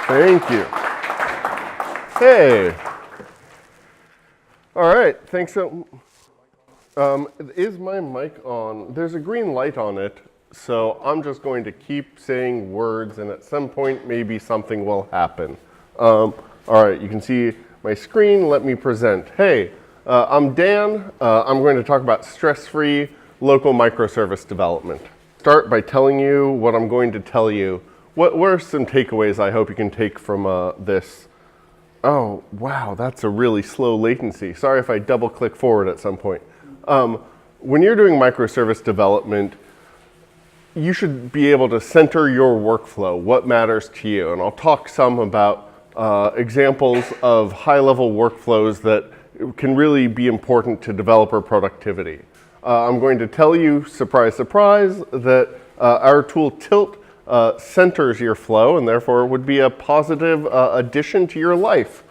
Thank you. Hey. All right, thanks. Is my mic on? There's a green light on it, so I'm just going to keep saying words, and at some point, maybe something will happen. All right, you can see my screen. Let me present. Hey, I'm Dan. I'm going to talk about stress-free local microservice development. Start by telling you what I'm going to tell you. What are some takeaways I hope you can take from this? Oh, wow, that's a really slow latency. Sorry if I double click forward at some point. When you're doing microservice development, you should be able to center your workflow, what matters to you. And I'll talk some about examples of high-level workflows that can really be important to developer productivity. I'm going to tell you, surprise, surprise, that our tool Tilt centers your flow and therefore would be a positive addition to your life.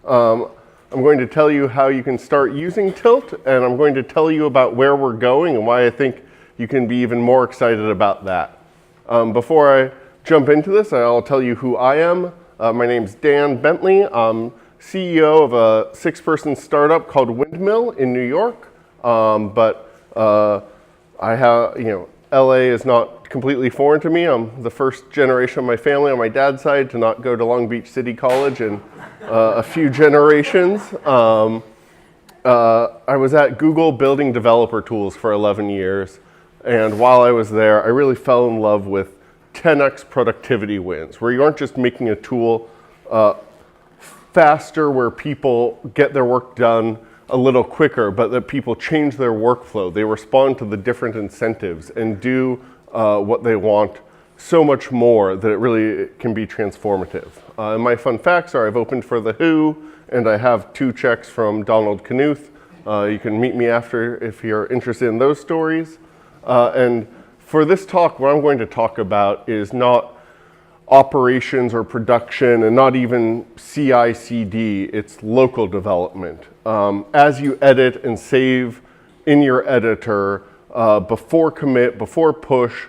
I'm going to tell you how you can start using Tilt, and I'm going to tell you about where we're going and why I think you can be even more excited about that. Before I jump into this, I'll tell you who I am. My name's Dan Bentley. I'm CEO of a 6-person startup called Windmill in New York. I have, LA is not completely foreign to me. I'm the first generation of my family on my dad's side to not go to Long Beach City College in a few generations. I was at Google building developer tools for 11 years. And while I was there, I really fell in love with 10x productivity wins, where you aren't just making a tool faster, where people get their work done a little quicker, but that people change their workflow. They respond to the different incentives and do what they want so much more that it really can be transformative. And my fun facts are I've opened for The Who, and I have 2 checks from Donald Knuth. You can meet me after if you're interested in those stories. And for this talk, what I'm going to talk about is not operations or production and not even CI/CD, it's local development. As you edit and save in your editor, before commit, before push,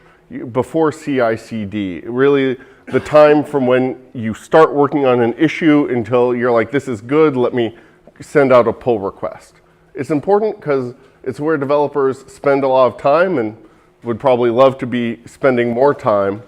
before CI/CD, really the time from when you start working on an issue until you're like, this is good, let me send out a pull request. It's important because it's where developers spend a lot of time and would probably love to be spending more time.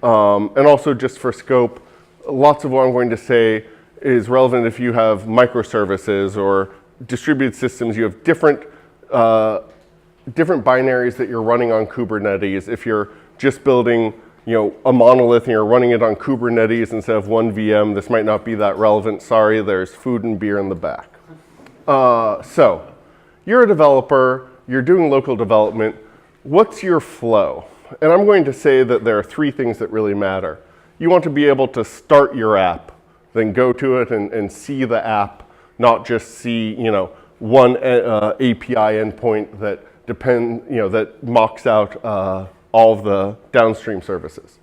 And also just for scope, lots of what I'm going to say is relevant if you have microservices or distributed systems. You have different binaries that you're running on Kubernetes. If you're just building a monolith and you're running it on Kubernetes instead of one VM, this might not be that relevant. Sorry, there's food and beer in the back. So you're a developer, you're doing local development. What's your flow? And I'm going to say that there are 3 things that really matter. You want to be able to start your app, then go to it and see the app, not just see one API endpoint that that mocks out all of the downstream services.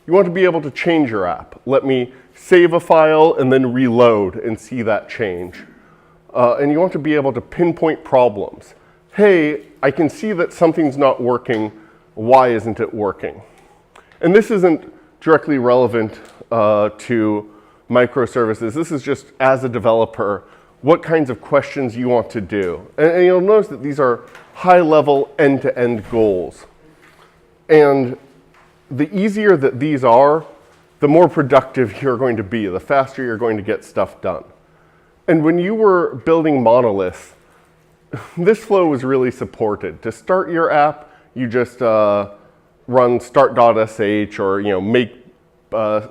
You want to be able to change your app. Let me save a file and then reload and see that change. And you want to be able to pinpoint problems. Hey, I can see that something's not working. Why isn't it working? And this isn't directly relevant to microservices. This is just, as a developer, what kinds of questions you want to do. And you'll notice that these are high-level end-to-end goals. And the easier that these are, the more productive you're going to be, the faster you're going to get stuff done. And when you were building monoliths, this flow was really supported. To start your app, you just run start.sh or make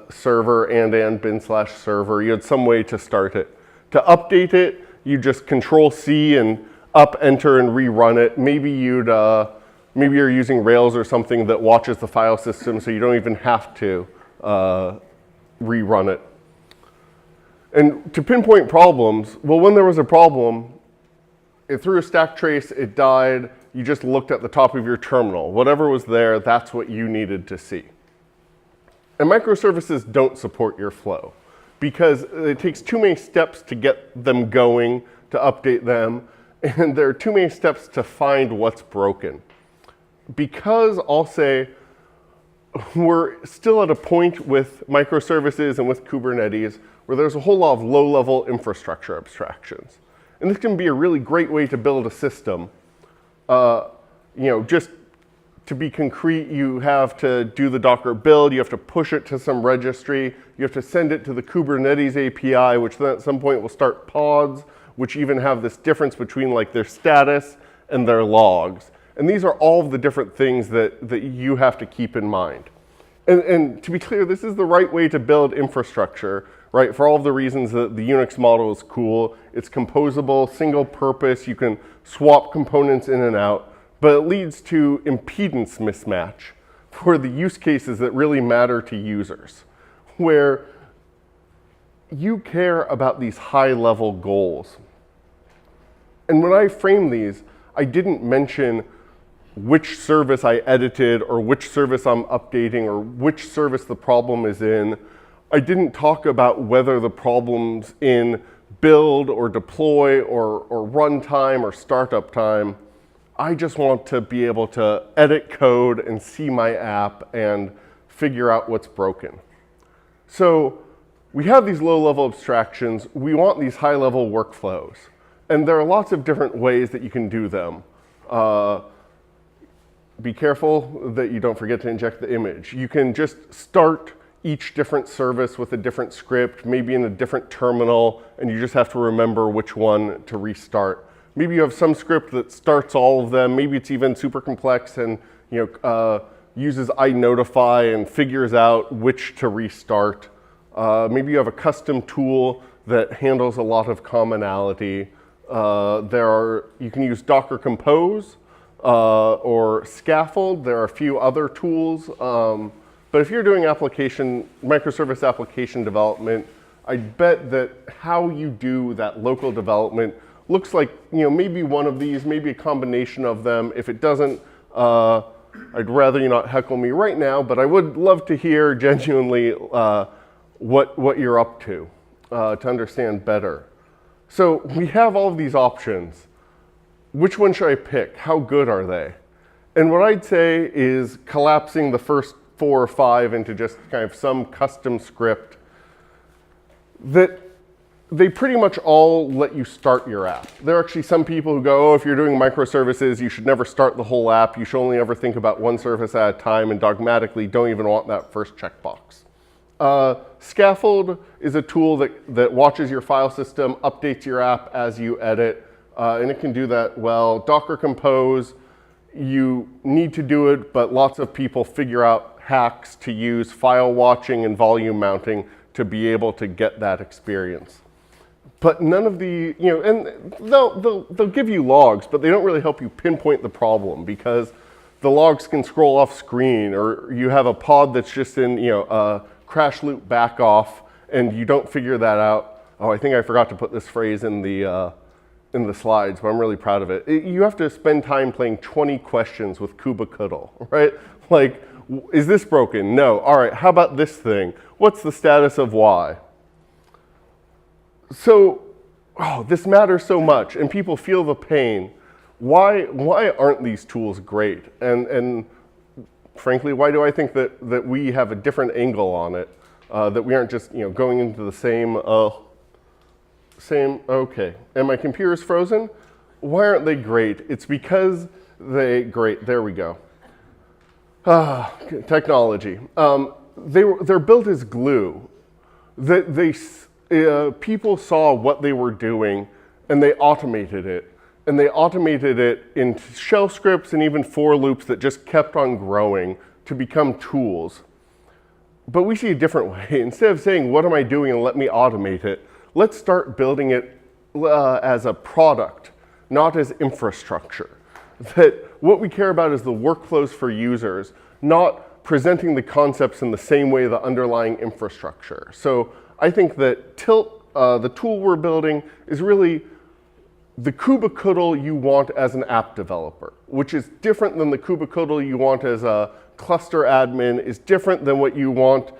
server and bin/server. You had some way to start it. To update it, you just Control-C and up, enter, and rerun it. Maybe you're using Rails or something that watches the file system, so you don't even have to rerun it. And to pinpoint problems, well, when there was a problem, it threw a stack trace, it died, you just looked at the top of your terminal. Whatever was there, that's what you needed to see. And microservices don't support your flow because it takes too many steps to get them going, to update them, and there are too many steps to find what's broken. Because I'll say we're still at a point with microservices and with Kubernetes where there's a whole lot of low-level infrastructure abstractions. And this can be a really great way to build a system. Just to be concrete, you have to do the Docker build, you have to push it to some registry, you have to send it to the Kubernetes API, which then at some point will start pods, which even have this difference between like their status and their logs. And these are all of the different things that you have to keep in mind. And to be clear, this is the right way to build infrastructure, right? For all of the reasons that the Unix model is cool. It's composable, single purpose, you can swap components in and out, but it leads to impedance mismatch for the use cases that really matter to users, where you care about these high-level goals. And when I frame these, I didn't mention which service I edited or which service I'm updating or which service the problem is in. I didn't talk about whether the problem's in build or deploy or runtime or startup time. I just want to be able to edit code and see my app and figure out what's broken. So we have these low-level abstractions. We want these high-level workflows. And there are lots of different ways that you can do them. Be careful that you don't forget to inject the image. You can just start each different service with a different script, maybe in a different terminal, and you just have to remember which one to restart. Maybe you have some script that starts all of them. Maybe it's even super complex and uses iNotify and figures out which to restart. Maybe you have a custom tool that handles a lot of commonality. You can use Docker Compose or Scaffold. There are a few other tools. But if you're doing microservice application development, I bet that how you do that local development looks like maybe one of these, maybe a combination of them. If it doesn't, I'd rather you not heckle me right now, but I would love to hear genuinely what you're up to understand better. So we have all of these options. Which one should I pick? How good are they? And what I'd say is collapsing the first 4 or 5 into just kind of some custom script that they pretty much all let you start your app. There are actually some people who go, oh, if you're doing microservices, you should never start the whole app. You should only ever think about one service at a time and dogmatically don't even want that first checkbox. Scaffold is a tool that watches your file system, updates your app as you edit, and it can do that well. Docker Compose, you need to do it, but lots of people figure out hacks to use file watching and volume mounting to be able to get that experience. But none of the, and they'll give you logs, but they don't really help you pinpoint the problem because the logs can scroll off screen, or you have a pod that's just in, a crash loop back off, and you don't figure that out. Oh, I think I forgot to put this phrase in the slides, but I'm really proud of it. You have to spend time playing 20 questions with kubectl, right? Like, is this broken? No. All right, how about this thing? What's the status of Y? So, this matters so much, and people feel the pain. Why aren't these tools great? And frankly, why do I think that we have a different angle on it? That we aren't just going into the same, okay. And my computer's frozen? Why aren't they great? It's because great, there we go. Technology. They're built as glue. People saw what they were doing and they automated it. And they automated it in shell scripts and even for loops that just kept on growing to become tools. But we see a different way. Instead of saying, what am I doing and let me automate it, let's start building it as a product, not as infrastructure. That what we care about is the workflows for users, not presenting the concepts in the same way the underlying infrastructure. So I think that Tilt, the tool we're building, is really the kubectl you want as an app developer, which is different than the kubectl you want as a cluster admin, is different than what you want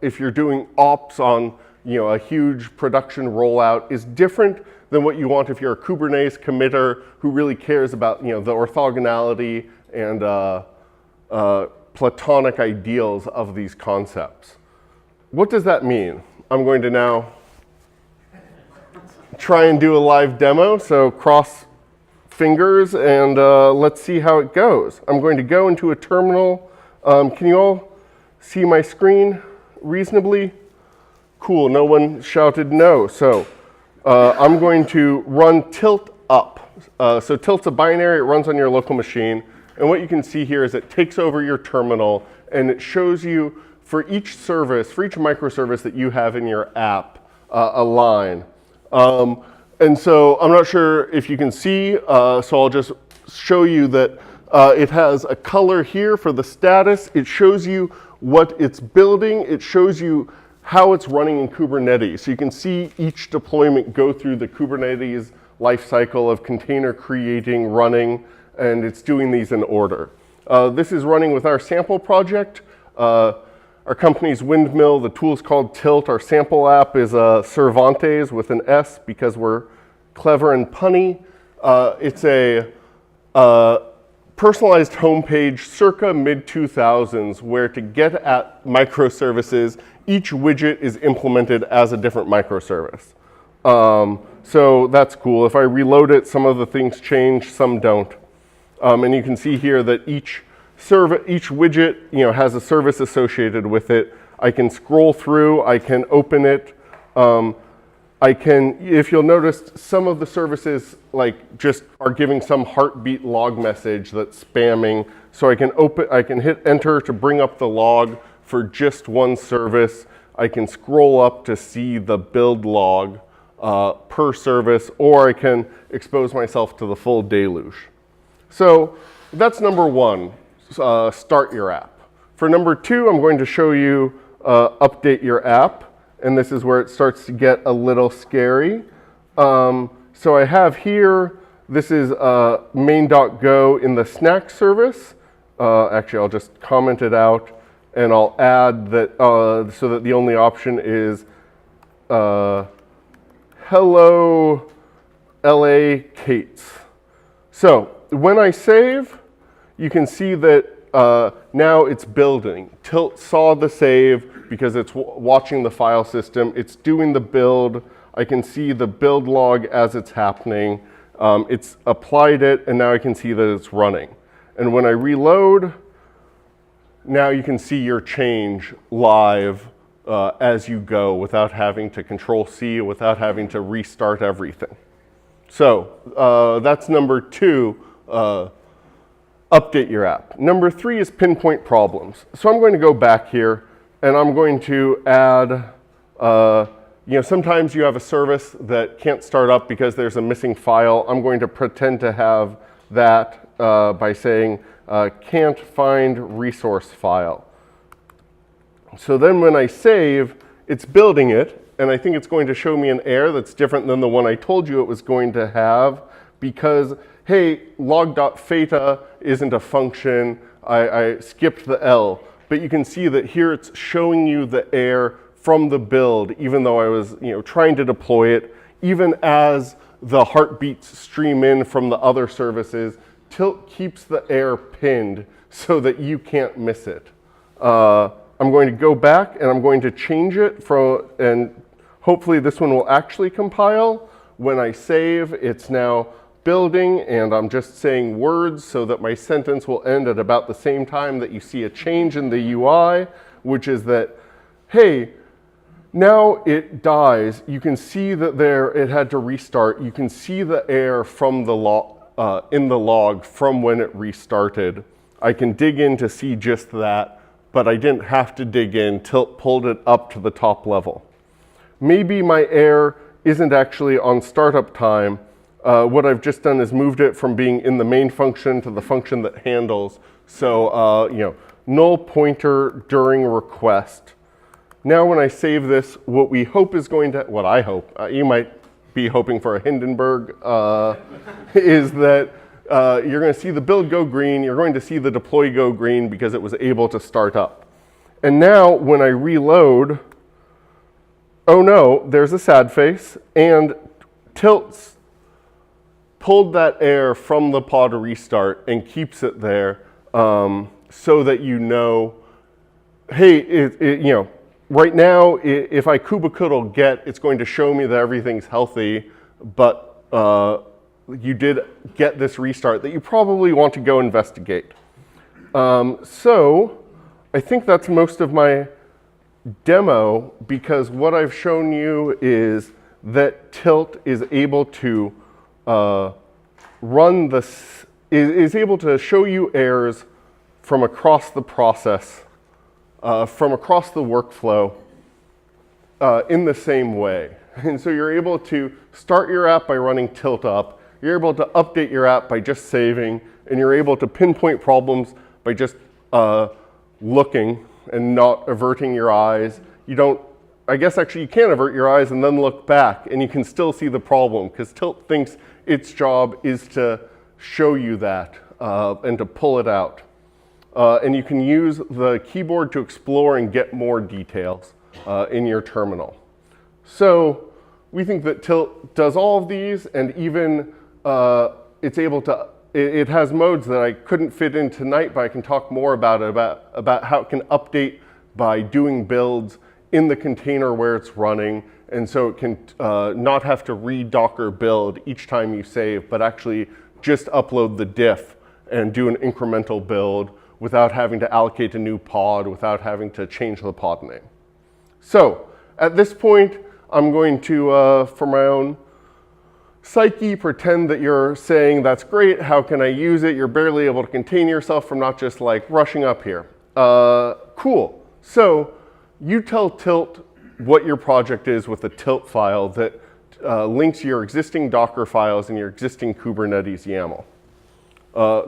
if you're doing ops on a huge production rollout, is different than what you want if you're a Kubernetes committer who really cares about the orthogonality and platonic ideals of these concepts. What does that mean? I'm going to now try and do a live demo, so cross fingers and let's see how it goes. I'm going to go into a terminal. Can you all see my screen reasonably? Cool, no one shouted no. So I'm going to run tilt up. So tilt's a binary, it runs on your local machine. And what you can see here is it takes over your terminal and it shows you for each service, for each microservice that you have in your app, a line. And so I'm not sure if you can see, so I'll just show you that it has a color here for the status. It shows you what it's building. It shows you how it's running in Kubernetes. So you can see each deployment go through the Kubernetes lifecycle of container creating, running, and it's doing these in order. This is running with our sample project. Our company's Windmill, the tool's called Tilt. Our sample app is Cervantes with an S because we're clever and punny. It's a personalized homepage circa mid-2000s where to get at microservices, each widget is implemented as a different microservice. So that's cool. If I reload it, some of the things change, some don't. And you can see here that each widget, has a service associated with it. I can scroll through, I can open it. If you'll notice, some of the services just are giving some heartbeat log message that's spamming. So I can hit enter to bring up the log for just one service. I can scroll up to see the build log per service, or I can expose myself to the full deluge. So that's number one. Start your app. For number two, I'm going to show you update your app, and this is where it starts to get a little scary. So I have here, this is main.go in the snack service. Actually, I'll just comment it out, and I'll add that so that the only option is hello L.A. K8s. So when I save, you can see that now it's building. Tilt saw the save because it's watching the file system. It's doing the build. I can see the build log as it's happening. It's applied it, and now I can see that it's running. And when I reload, now you can see your change live as you go without having to Control-C, without having to restart everything. So that's number two. Update your app. Number three is pinpoint problems. So I'm going to go back here and I'm going to add, sometimes you have a service that can't start up because there's a missing file. I'm going to pretend to have that by saying can't find resource file. So then when I save, it's building it, and I think it's going to show me an error that's different than the one I told you it was going to have because hey, log.theta isn't a function, I skipped the L. But you can see that here it's showing you the error from the build, even though I was trying to deploy it. Even as the heartbeats stream in from the other services, Tilt keeps the error pinned so that you can't miss it. I'm going to go back and I'm going to change it and hopefully this one will actually compile. When I save, it's now building, and I'm just saying words so that my sentence will end at about the same time that you see a change in the UI, which is that, hey, now it dies. You can see that it had to restart. You can see the error from the in the log from when it restarted. I can dig in to see just that, but I didn't have to dig in. Tilt pulled it up to the top level. Maybe my error isn't actually on startup time. What I've just done is moved it from being in the main function to the function that handles. So, null pointer during request. Now when I save this, what we hope is going to, what I hope, you might be hoping for a Hindenburg, is that you're going to see the build go green, you're going to see the deploy go green because it was able to start up. And now when I reload, oh no, there's a sad face, and Tilt's pulled that error from the pod restart and keeps it there. so that you know, hey, right now, if I kubectl get, it's going to show me that everything's healthy, but you did get this restart that you probably want to go investigate. So I think that's most of my demo, because what I've shown you is that Tilt is able to is able to show you errors from across the process, from across the workflow in the same way. And so you're able to start your app by running Tilt up, you're able to update your app by just saving, and you're able to pinpoint problems by just looking and not averting your eyes. You don't, I guess actually you can avert your eyes and then look back and you can still see the problem, because Tilt thinks its job is to show you that and to pull it out. And you can use the keyboard to explore and get more details in your terminal. So we think that Tilt does all of these, and even it's able to, it has modes that I couldn't fit in tonight, but I can talk more about it, about how it can update by doing builds in the container where it's running. And so it can not have to re-Docker build each time you save, but actually just upload the diff and do an incremental build without having to allocate a new pod, without having to change the pod name. So at this point, I'm going to, for my own psyche, pretend that you're saying, that's great, how can I use it? You're barely able to contain yourself from not just like rushing up here. Cool. So you tell Tilt what your project is with a Tilt file that links your existing Docker files and your existing Kubernetes YAML.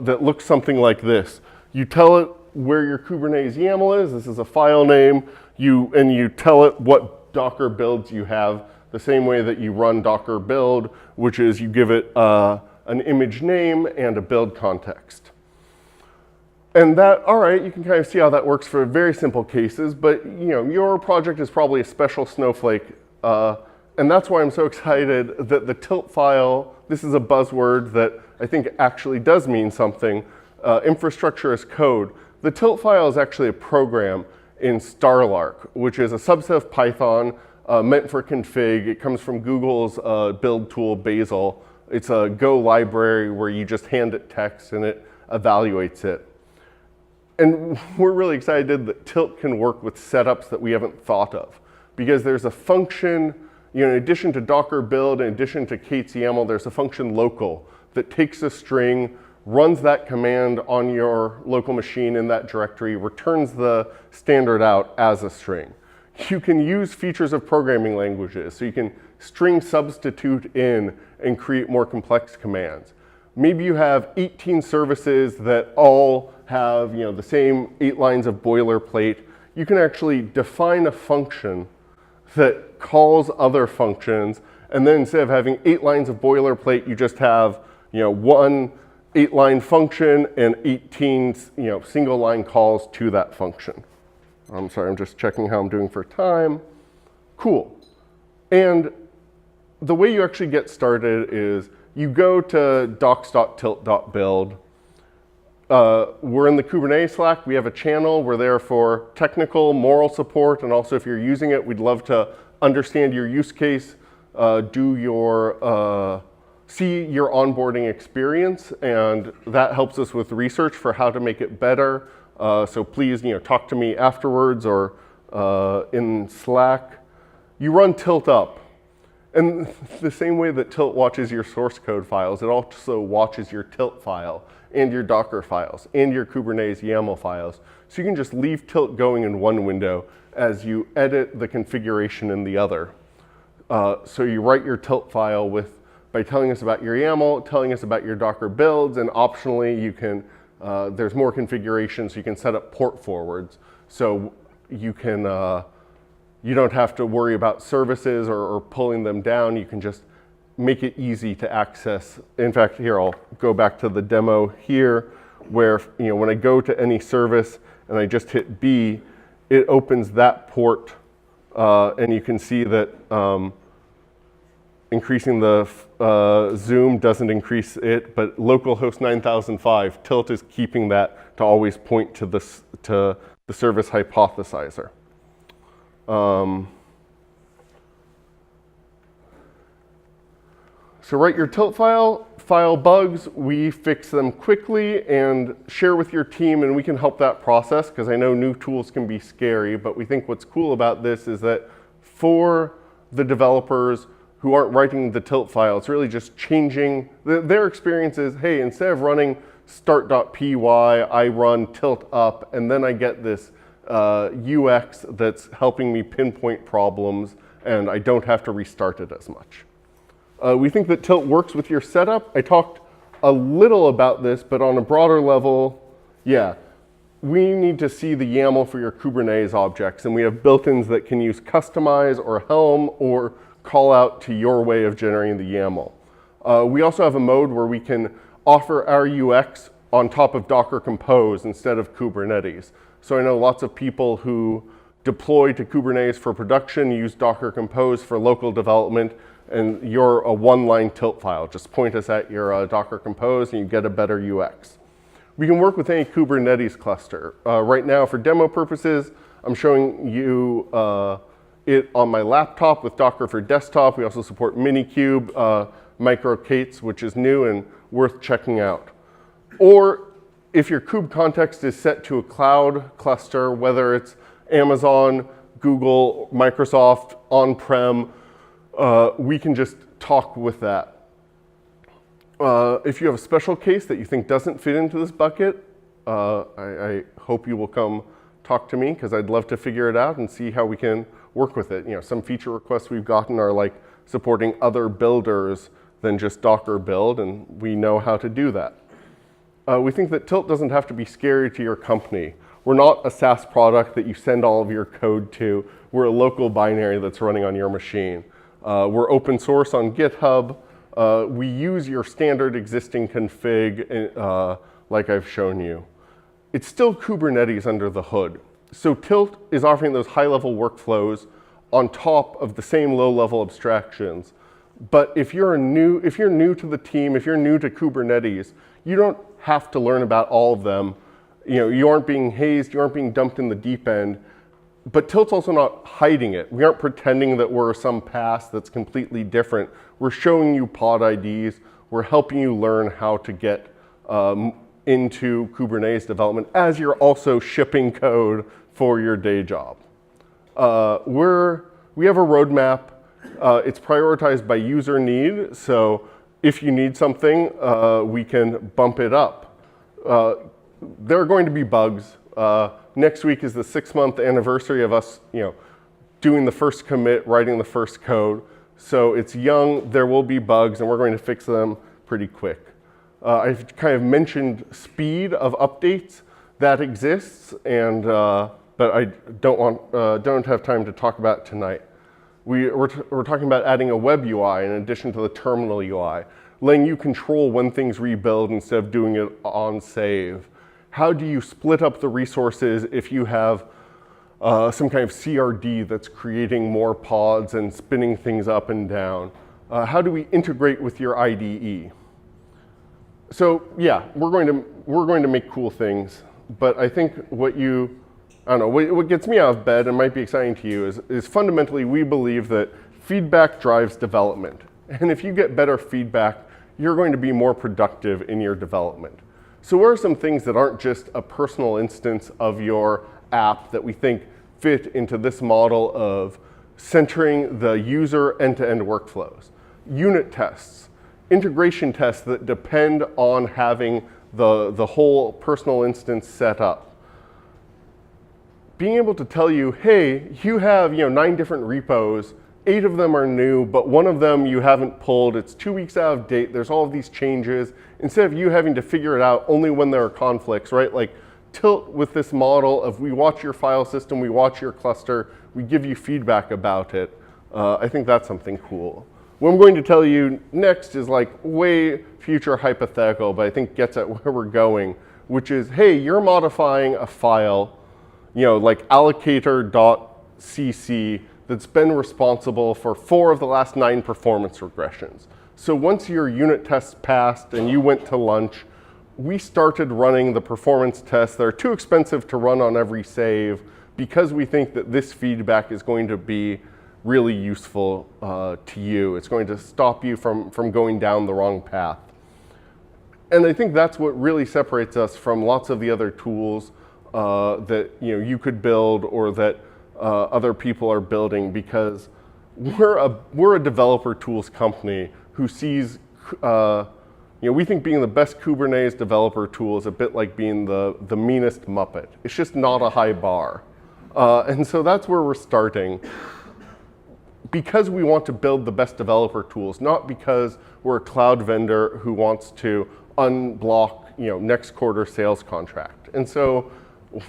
That looks something like this. You tell it where your Kubernetes YAML is. This is a file name. And you tell it what Docker builds you have, the same way that you run Docker build, which is you give it an image name and a build context. And that, all right, you can kind of see how that works for very simple cases, but your project is probably a special snowflake. And that's why I'm so excited that the Tilt file, this is a buzzword that I think actually does mean something, infrastructure as code. The Tilt file is actually a program in Starlark, which is a subset of Python meant for config. It comes from Google's build tool, Bazel. It's a Go library where you just hand it text and it evaluates it. And we're really excited that Tilt can work with setups that we haven't thought of, because there's a function, in addition to Docker build, in addition to K8s YAML, there's a function local that takes a string, runs that command on your local machine in that directory, returns the standard out as a string. You can use features of programming languages, so you can string substitute in and create more complex commands. Maybe you have 18 services that all have the same 8 lines of boilerplate. You can actually define a function that calls other functions, and then instead of having 8 lines of boilerplate, you just have one 8-line function and 18 single line calls to that function. I'm sorry, I'm just checking how I'm doing for time. Cool. And the way you actually get started is you go to docs.tilt.build. We're in the Kubernetes Slack. We have a channel. We're there for technical, moral support, and also if you're using it, we'd love to understand your use case, see your onboarding experience, and that helps us with research for how to make it better. So please, talk to me afterwards or in Slack. You run Tilt up. And the same way that Tilt watches your source code files, it also watches your Tilt file and your Docker files and your Kubernetes YAML files. So you can just leave Tilt going in one window as you edit the configuration in the other. So you write your Tilt file by telling us about your YAML, telling us about your Docker builds, and optionally you can, there's more configuration, so you can set up port forwards. So you can, you don't have to worry about services or pulling them down. You can just make it easy to access. In fact, here, I'll go back to the demo here, where when I go to any service and I just hit B, it opens that port, and you can see that increasing the zoom doesn't increase it, but localhost 9005, tilt is keeping that to always point to the service hypothesizer. So write your tilt file bugs, we fix them quickly and share with your team, and we can help that process, because I know new tools can be scary, but we think what's cool about this is that for the developers who aren't writing the tilt file, it's really just changing, their experience is, hey, instead of running start.py, I run tilt up, and then I get this UX that's helping me pinpoint problems, and I don't have to restart it as much. We think that tilt works with your setup. I talked a little about this, but on a broader level, yeah, we need to see the YAML for your Kubernetes objects, and we have built-ins that can use customize or Helm or call out to your way of generating the YAML. We also have a mode where we can offer our UX on top of Docker Compose instead of Kubernetes. So I know lots of people who deploy to Kubernetes for production use Docker Compose for local development, and you're a one-line tilt file. Just point us at your Docker Compose and you get a better UX. We can work with any Kubernetes cluster. Right now, for demo purposes, I'm showing you it on my laptop with Docker for desktop. We also support Minikube, micro K8s, which is new and worth checking out. Or if your kube context is set to a cloud cluster, whether it's Amazon, Google, Microsoft, on-prem, we can just talk with that. If you have a special case that you think doesn't fit into this bucket, I hope you will come talk to me, because I'd love to figure it out and see how we can work with it. You know, some feature requests we've gotten are like supporting other builders than just Docker build, and we know how to do that. We think that tilt doesn't have to be scary to your company. We're not a SaaS product that you send all of your code to. We're a local binary that's running on your machine. We're open source on GitHub. We use your standard existing config like I've shown you. It's still Kubernetes under the hood. So tilt is offering those high-level workflows on top of the same low-level abstractions. But if you're new to the team, if you're new to Kubernetes, you don't have to learn about all of them. You know, you aren't being hazed, you aren't being dumped in the deep end. But tilt's also not hiding it. We aren't pretending that we're some past that's completely different. We're showing you pod IDs. We're helping you learn how to get into Kubernetes development as you're also shipping code for your day job. We have a roadmap. It's prioritized by user need. So if you need something, we can bump it up. There are going to be bugs. Next week is the 6-month anniversary of us, doing the first commit, writing the first code. So it's young, there will be bugs, and we're going to fix them pretty quick. I've kind of mentioned speed of updates. That exists, and but I don't have time to talk about it tonight. We're talking about adding a web UI in addition to the terminal UI, letting you control when things rebuild instead of doing it on save. How do you split up the resources if you have some kind of CRD that's creating more pods and spinning things up and down? How do we integrate with your IDE? So yeah, we're going to make cool things, but I think what gets me out of bed and might be exciting to you is fundamentally we believe that feedback drives development. And if you get better feedback, you're going to be more productive in your development. So what are some things that aren't just a personal instance of your app that we think fit into this model of centering the user end-to-end workflows? Unit tests, integration tests that depend on having the whole personal instance set up. Being able to tell you, hey, you have 9 different repos, 8 of them are new, but one of them you haven't pulled, it's 2 weeks out of date, there's all of these changes. Instead of you having to figure it out only when there are conflicts, right? Like tilt with this model of we watch your file system, we watch your cluster, we give you feedback about it. I think that's something cool. What I'm going to tell you next is like way future hypothetical, but I think gets at where we're going, which is, hey, you're modifying a file, like allocator.cc that's been responsible for 4 of the last 9 performance regressions. So once your unit tests passed and you went to lunch, we started running the performance tests that are too expensive to run on every save because we think that this feedback is going to be really useful to you. It's going to stop you from going down the wrong path. And I think that's what really separates us from lots of the other tools that you could build or that other people are building, because we're a developer tools company who sees we think being the best Kubernetes developer tool is a bit like being the meanest Muppet. It's just not a high bar. And so that's where we're starting, because we want to build the best developer tools, not because we're a cloud vendor who wants to unblock next quarter sales contract. And so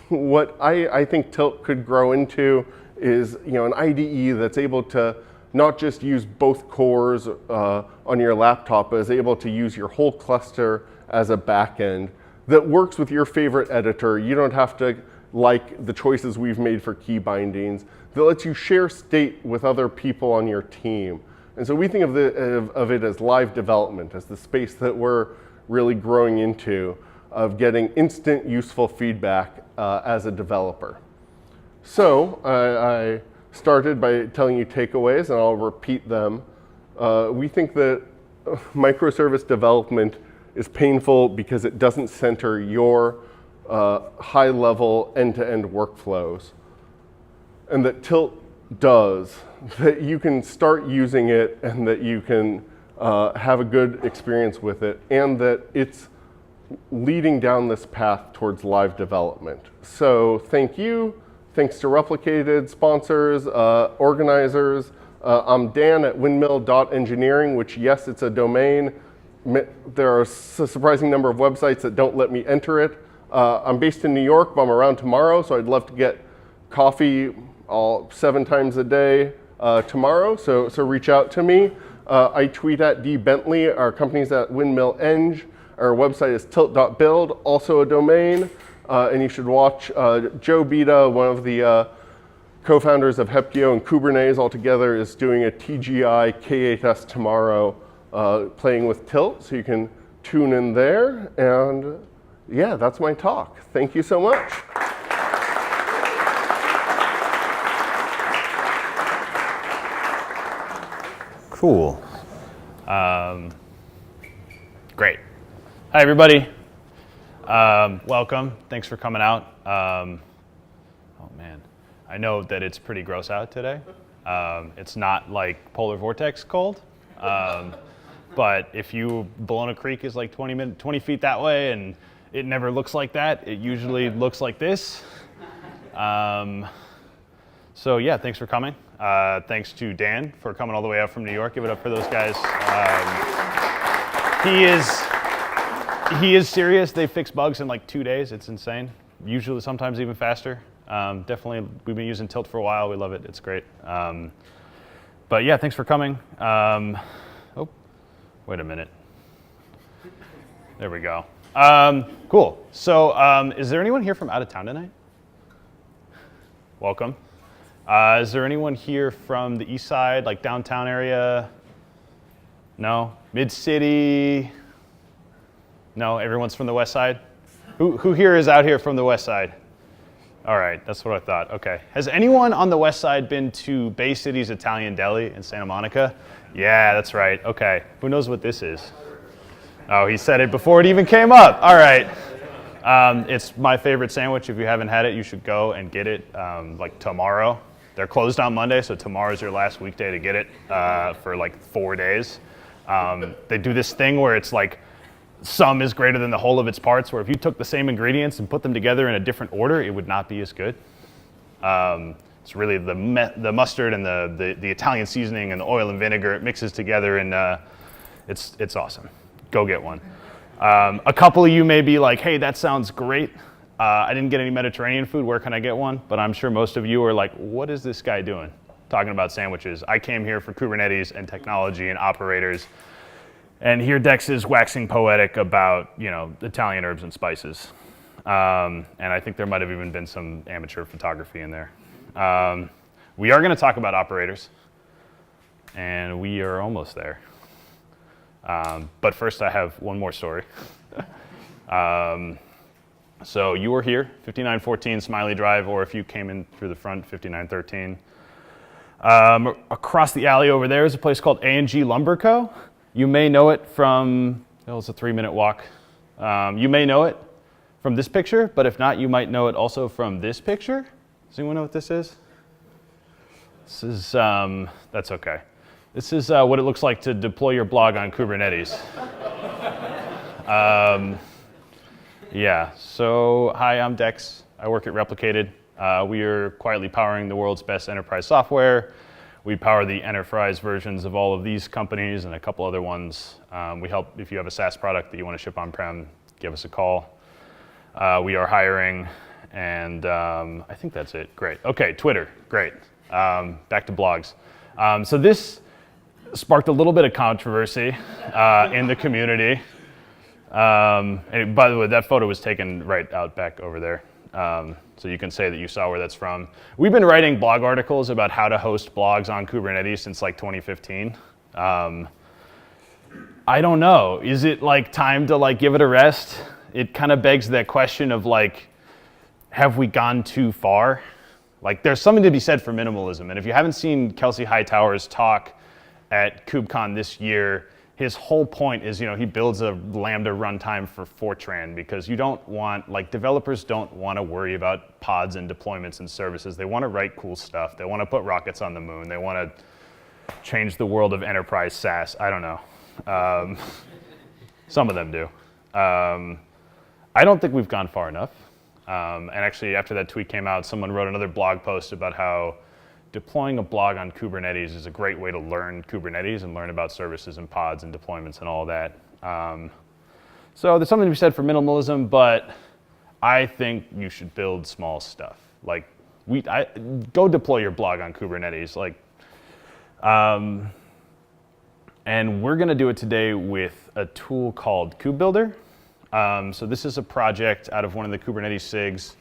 what I think Tilt could grow into is an IDE that's able to not just use both cores on your laptop, but is able to use your whole cluster as a backend that works with your favorite editor. You don't have to like the choices we've made for key bindings, that lets you share state with other people on your team. And so we think of it as live development, as the space that we're really growing into, of getting instant useful feedback as a developer. So I started by telling you takeaways, and I'll repeat them. We think that microservice development is painful because it doesn't center your high-level end-to-end workflows, and that Tilt does, that you can start using it and that you can have a good experience with it, and that it's leading down this path towards live development. So thank you. Thanks to Replicated, sponsors, organizers. I'm Dan at windmill.engineering, which, yes, it's a domain. There are a surprising number of websites that don't let me enter it. I'm based in New York, but I'm around tomorrow, so I'd love to get coffee 7 times a day tomorrow, so reach out to me. I tweet at Bentley. Our company's at Windmill Eng. Our website is tilt.build, also a domain. And you should watch Joe Bita, one of the co-founders of Heptio and Kubernetes altogether, is doing a TGI K8s tomorrow playing with Tilt, so you can tune in there. And yeah, that's my talk. Thank you so much. Cool. Great. Hi, everybody. Welcome. Thanks for coming out. Oh, man. I know that it's pretty gross out today. It's not like polar vortex cold. But if Bologna Creek is like 20 feet that way, and it never looks like that. It usually looks like this. So yeah, thanks for coming. Thanks to Dan for coming all the way out from New York. Give it up for those guys. He is serious. They fix bugs in like 2 days. It's insane. Usually, sometimes even faster. Definitely, we've been using Tilt for a while. We love it. It's great. But yeah, thanks for coming. Oh, wait a minute. There we go. Cool. So is there anyone here from out of town tonight? Welcome. Is there anyone here from the east side, like downtown area? No? Mid-city? No, everyone's from the west side? Who here is out here from the west side? All right, that's what I thought. Okay. Has anyone on the west side been to Bay City's Italian Deli in Santa Monica? Yeah, that's right. Okay. Who knows what this is? Oh, he said it before it even came up. All right. It's my favorite sandwich. If you haven't had it, you should go and get it like tomorrow. They're closed on Monday, so tomorrow's your last weekday to get it for like 4 days. They do this thing where it's like sum is greater than the whole of its parts, where if you took the same ingredients and put them together in a different order, it would not be as good. It's really the mustard and the Italian seasoning and the oil and vinegar. It mixes together, and it's awesome. Go get one. A couple of you may be like, hey, that sounds great. I didn't get any Mediterranean food. Where can I get one? But I'm sure most of you are like, what is this guy doing? Talking about sandwiches. I came here for Kubernetes and technology and operators. And here Dex is waxing poetic about, Italian herbs and spices. And I think there might have even been some amateur photography in there. We are going to talk about operators, and we are almost there. But first, I have one more story. So you were here, 5914 Smiley Drive, or if you came in through the front, 5913. Across the alley over there is a place called A&G Lumber Co. You may know it from, it's a 3-minute walk. You may know it from this picture, but if not, you might know it also from this picture. Does anyone know what this is? This is, that's okay. This is what it looks like to deploy your blog on Kubernetes. Yeah, so hi, I'm Dex. I work at Replicated. We are quietly powering the world's best enterprise software. We power the enterprise versions of all of these companies and a couple other ones. We help, if you have a SaaS product that you want to ship on-prem, give us a call. We are hiring, and I think that's it. Great. Okay, Twitter, great. Back to blogs. So this sparked a little bit of controversy in the community. And by the way, that photo was taken right out back over there. So you can say that you saw where that's from. We've been writing blog articles about how to host blogs on Kubernetes since like 2015. I don't know. Is it like time to like give it a rest? It kind of begs that question of like, have we gone too far? Like there's something to be said for minimalism. And if you haven't seen Kelsey Hightower's talk at KubeCon this year, his whole point is, he builds a Lambda runtime for Fortran because you don't want, like developers don't want to worry about pods and deployments and services. They want to write cool stuff. They want to put rockets on the moon. They want to change the world of enterprise SaaS. I don't know. Some of them do. I don't think we've gone far enough. And actually, after that tweet came out, someone wrote another blog post about how deploying a blog on Kubernetes is a great way to learn Kubernetes and learn about services and pods and deployments and all that. So there's something to be said for minimalism, but I think you should build small stuff. Like, go deploy your blog on Kubernetes. Like, and we're going to do it today with a tool called KubeBuilder. So this is a project out of one of the Kubernetes SIGs.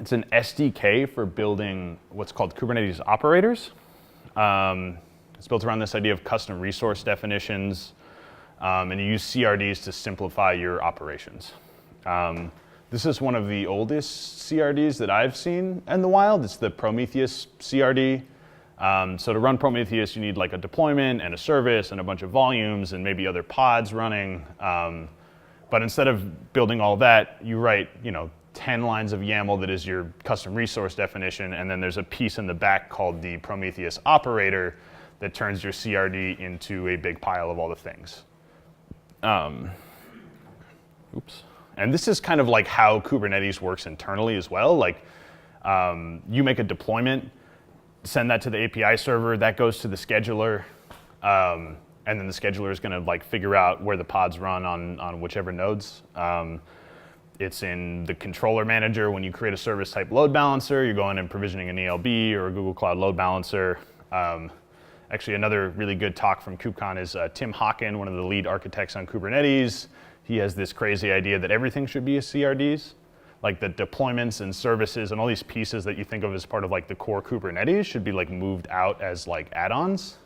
It's an SDK for building what's called Kubernetes operators. It's built around this idea of custom resource definitions, and you use CRDs to simplify your operations. This is one of the oldest CRDs that I've seen in the wild. It's the Prometheus CRD. So to run Prometheus, you need like a deployment and a service and a bunch of volumes and maybe other pods running. But instead of building all that, you write, 10 lines of YAML that is your custom resource definition, and then there's a piece in the back called the Prometheus Operator that turns your CRD into a big pile of all the things. Oops. And this is kind of like how Kubernetes works internally as well. Like, you make a deployment, send that to the API server, that goes to the scheduler, and then the scheduler is going to like figure out where the pods run on whichever nodes. It's in the controller manager. When you create a service type load balancer, you're going and provisioning an ELB or a Google Cloud load balancer. Actually, another really good talk from KubeCon is Tim Hawken, one of the lead architects on Kubernetes. He has this crazy idea that everything should be a CRDs. Like the deployments and services and all these pieces that you think of as part of like the core Kubernetes should be like moved out as like add-ons.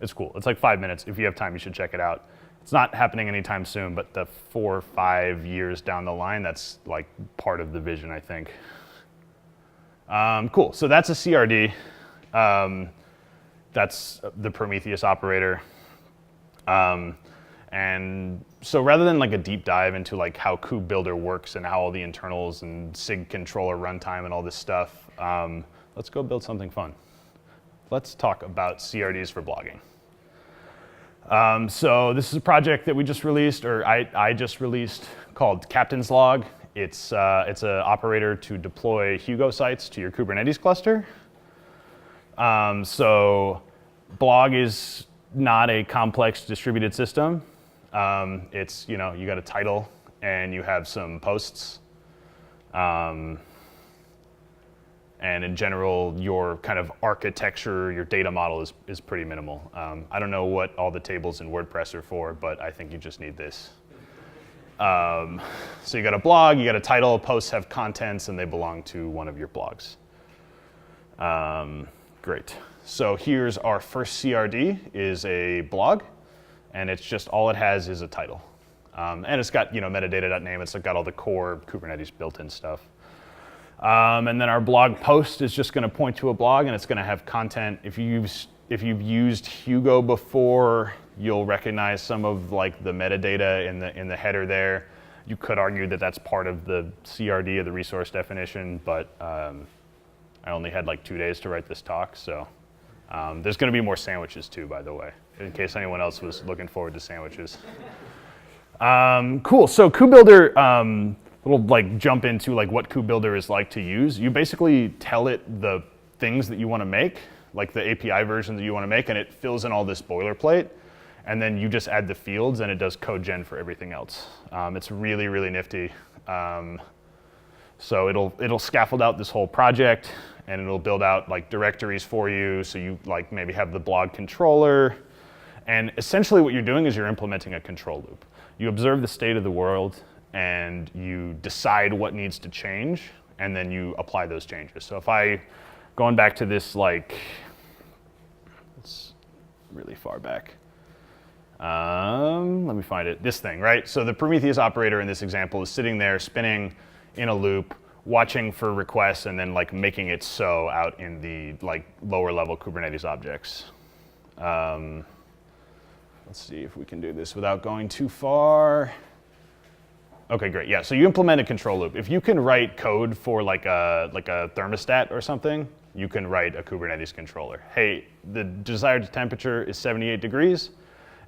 It's cool. It's like 5 minutes. If you have time, you should check it out. It's not happening anytime soon, but the 4 or 5 years down the line, that's like part of the vision, I think. Cool. So that's a CRD. That's the Prometheus operator. And so rather than like a deep dive into like how KubeBuilder works and how all the internals and SIG controller runtime and all this stuff, let's go build something fun. Let's talk about CRDs for blogging. So this is a project that we just released, or I just released, called Captain's Log. It's an operator to deploy Hugo sites to your Kubernetes cluster. So blog is not a complex distributed system. It's, you got a title and you have some posts. And in general, your kind of architecture, your data model is pretty minimal. I don't know what all the tables in WordPress are for, but I think you just need this. So you got a blog, you got a title, posts have contents, and they belong to one of your blogs. Great. So here's our first CRD, is a blog, and it's just all it has is a title. And it's got metadata.name, it's got all the core Kubernetes built-in stuff. And then our blog post is just going to point to a blog, and it's going to have content. If you've used Hugo before, you'll recognize some of like the metadata in the header there. You could argue that that's part of the CRD of the resource definition, but I only had like 2 days to write this talk, so there's going to be more sandwiches too, by the way, in case anyone else was looking forward to sandwiches. Cool. So KubeBuilder. We'll like jump into like what KubeBuilder is like to use. You basically tell it the things that you want to make, like the API version that you want to make, and it fills in all this boilerplate. And then you just add the fields, and it does code gen for everything else. It's really, really nifty. So it'll scaffold out this whole project, and it'll build out like directories for you. So you like maybe have the blog controller, and essentially what you're doing is you're implementing a control loop. You observe the state of the world, and you decide what needs to change, and then you apply those changes. So if going back to this, like, it's really far back. Let me find it, this thing, right? So the Prometheus operator in this example is sitting there spinning in a loop, watching for requests, and then like making it so out in the like lower level Kubernetes objects. Let's see if we can do this without going too far. Okay, great. Yeah, so you implement a control loop. If you can write code for like a thermostat or something, you can write a Kubernetes controller. Hey, the desired temperature is 78 degrees,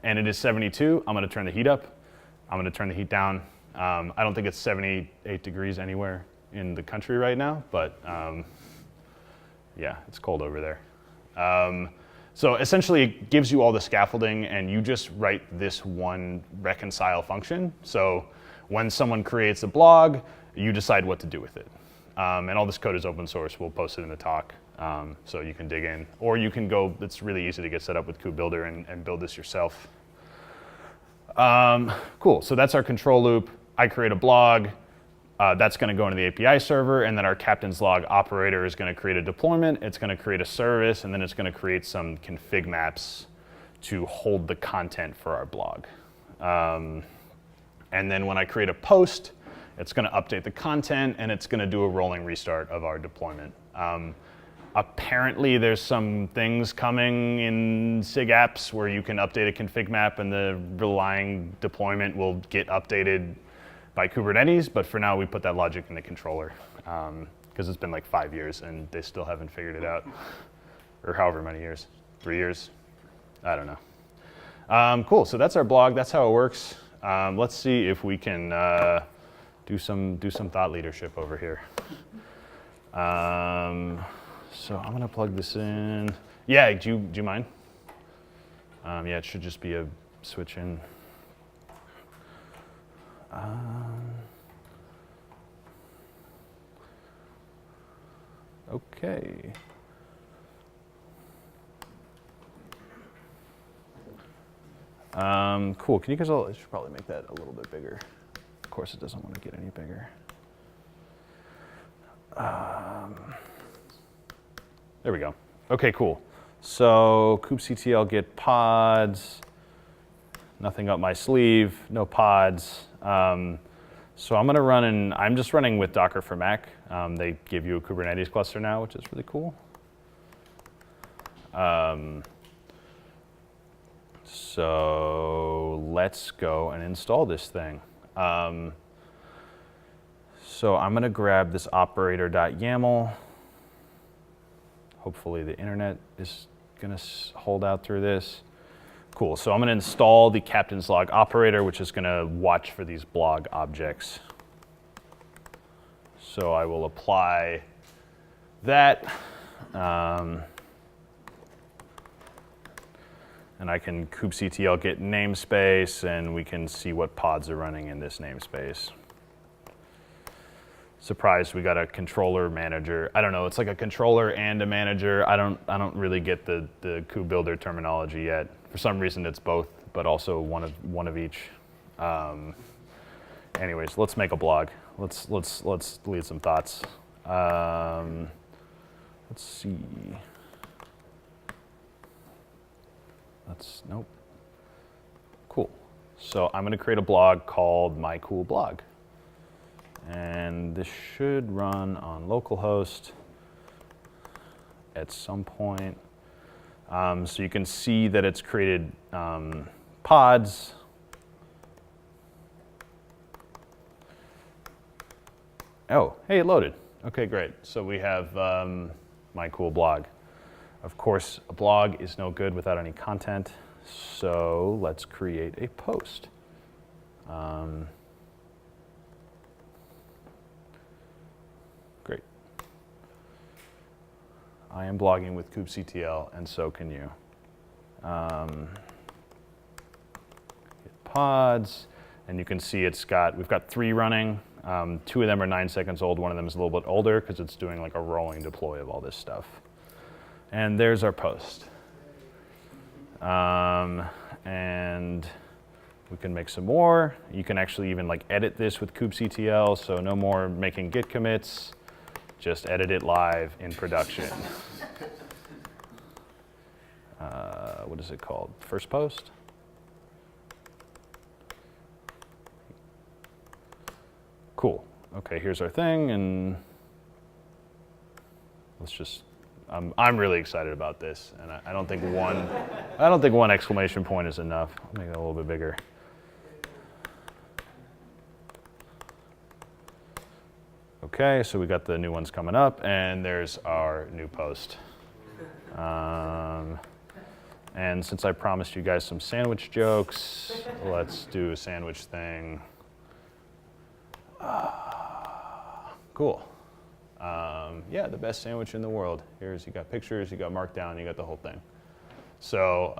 and it is 72. I'm going to turn the heat up. I'm going to turn the heat down. I don't think it's 78 degrees anywhere in the country right now, but yeah, it's cold over there. So essentially, it gives you all the scaffolding, and you just write this one reconcile function. So when someone creates a blog, you decide what to do with it. And all this code is open source. We'll post it in the talk, so you can dig in. Or you can go, it's really easy to get set up with KubeBuilder and build this yourself. Cool, so that's our control loop. I create a blog. That's going to go into the API server, and then our captain's log operator is going to create a deployment. It's going to create a service, and then it's going to create some config maps to hold the content for our blog. And then when I create a post, it's going to update the content, and it's going to do a rolling restart of our deployment. Apparently, there's some things coming in SIG apps where you can update a config map, and the relying deployment will get updated by Kubernetes. But for now, we put that logic in the controller because it's been like 5 years, and they still haven't figured it out, or however many years, 3 years, I don't know. Cool. So that's our blog. That's how it works. Let's see if we can do some thought leadership over here. So I'm gonna plug this in. Yeah, do you mind? Yeah, it should just be a switch in. Okay. Cool. Can you guys all? I should probably make that a little bit bigger. Of course, it doesn't want to get any bigger. There we go. Okay, cool. So kubectl get pods. Nothing up my sleeve. No pods. So I'm gonna run I'm just running with Docker for Mac. They give you a Kubernetes cluster now, which is really cool. So let's go and install this thing. So I'm going to grab this operator.yaml. Hopefully the internet is going to hold out through this. Cool. So I'm going to install the captain's log operator, which is going to watch for these blog objects. So I will apply that. And I can kubectl get namespace, and we can see what pods are running in this namespace. Surprised we got a controller manager. I don't know, it's like a controller and a manager. I don't really get the KubeBuilder terminology yet. For some reason it's both, but also one of each. Anyways, let's make a blog. Let's lead some thoughts. Let's see. Nope. Cool. So I'm going to create a blog called My Cool Blog. And this should run on localhost at some point. So you can see that it's created pods. Oh, hey, it loaded. Okay, great. So we have My Cool Blog. Of course, a blog is no good without any content. So let's create a post. Great. I am blogging with kubectl, and so can you. Hit pods, and you can see we've got 3 running. 2 of them are 9 seconds old. One of them is a little bit older because it's doing like a rolling deploy of all this stuff. And there's our post. And we can make some more. You can actually even like edit this with kubectl, so no more making git commits. Just edit it live in production. What is it called? First post? Cool. Okay, here's our thing, and let's just. I'm really excited about this, and I don't think one exclamation point is enough. I'll make it a little bit bigger. Okay, so we got the new ones coming up, and there's our new post. And since I promised you guys some sandwich jokes, let's do a sandwich thing. Cool. Yeah, the best sandwich in the world. You got pictures, you got markdown, you got the whole thing. So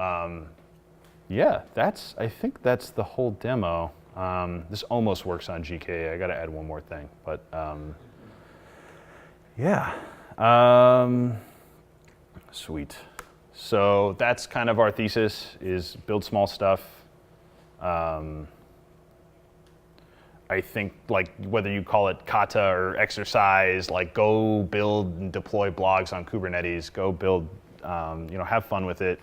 yeah, I think that's the whole demo. This almost works on GK. I got to add one more thing, but yeah. Sweet. So that's kind of our thesis: is build small stuff. I think like whether you call it kata or exercise, like go build and deploy blogs on Kubernetes, go build, have fun with it,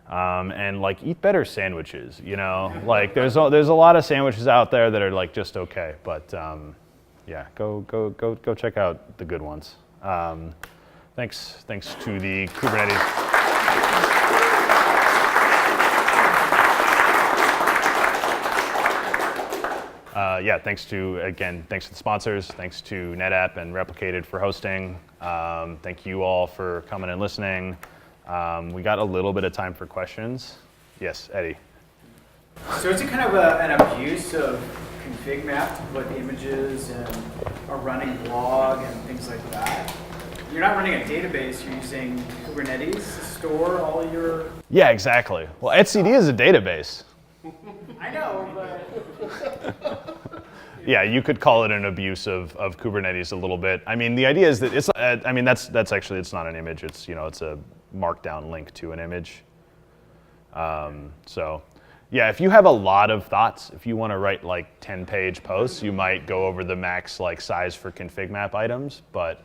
and like eat better sandwiches. Like there's a lot of sandwiches out there that are like just okay, but yeah, go check out the good ones. Thanks to the Kubernetes. Yeah, thanks to the sponsors. Thanks to NetApp and Replicated for hosting. Thank you all for coming and listening. We got a little bit of time for questions. Yes, Eddie. So is it kind of an abuse of config map to put images and a running blog and things like that? You're not running a database, you're using Kubernetes to store all your... Yeah, exactly. Well, etcd is a database. I know, but... Yeah, you could call it an abuse of Kubernetes a little bit. I mean, the idea is that that's actually, it's not an image. It's, it's a markdown link to an image. So yeah, if you have a lot of thoughts, if you want to write like 10-page posts, you might go over the max like size for config map items, but...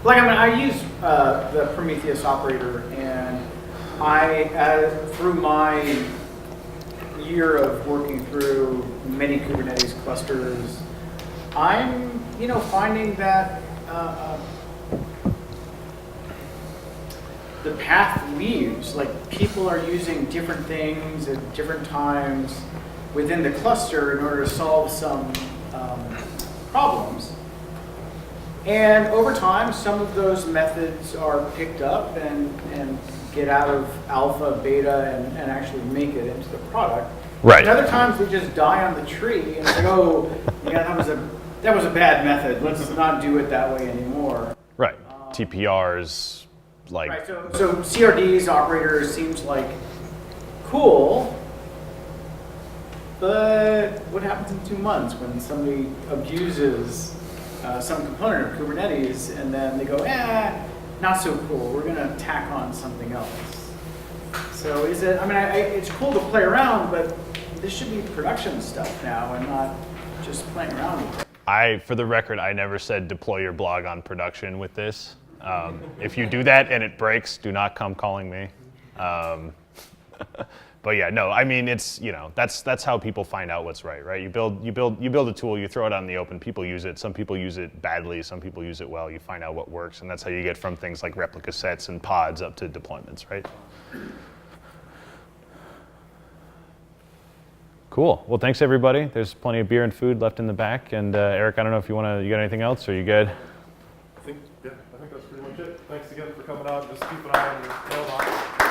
I use the Prometheus operator, and through my year of working through many Kubernetes clusters, I'm finding that the path leaves, like people are using different things at different times within the cluster in order to solve some problems. And over time, some of those methods are picked up and get out of alpha, beta, and actually make it into the product. Right. And other times they just die on the tree and say, oh, yeah, that was a bad method. Let's not do it that way anymore. Right. TPRs, like... Right, so CRDs, operators, seems like cool, but what happens in 2 months when somebody abuses some component of Kubernetes and then they go, not so cool, we're going to tack on something else. So is it, it's cool to play around, but this should be production stuff now and not just playing around with it. For the record, I never said deploy your blog on production with this. If you do that and it breaks, do not come calling me. But yeah, no, I mean, it's, that's how people find out what's right? You build a tool, you throw it out in the open, people use it. Some people use it badly, some people use it well. You find out what works, and that's how you get from things like replica sets and pods up to deployments, right? Cool. Well, thanks everybody. There's plenty of beer and food left in the back. And Eric, I don't know if you got anything else, or you good? I think that's pretty much it. Thanks again for coming out. Just keep an eye on your mailbox.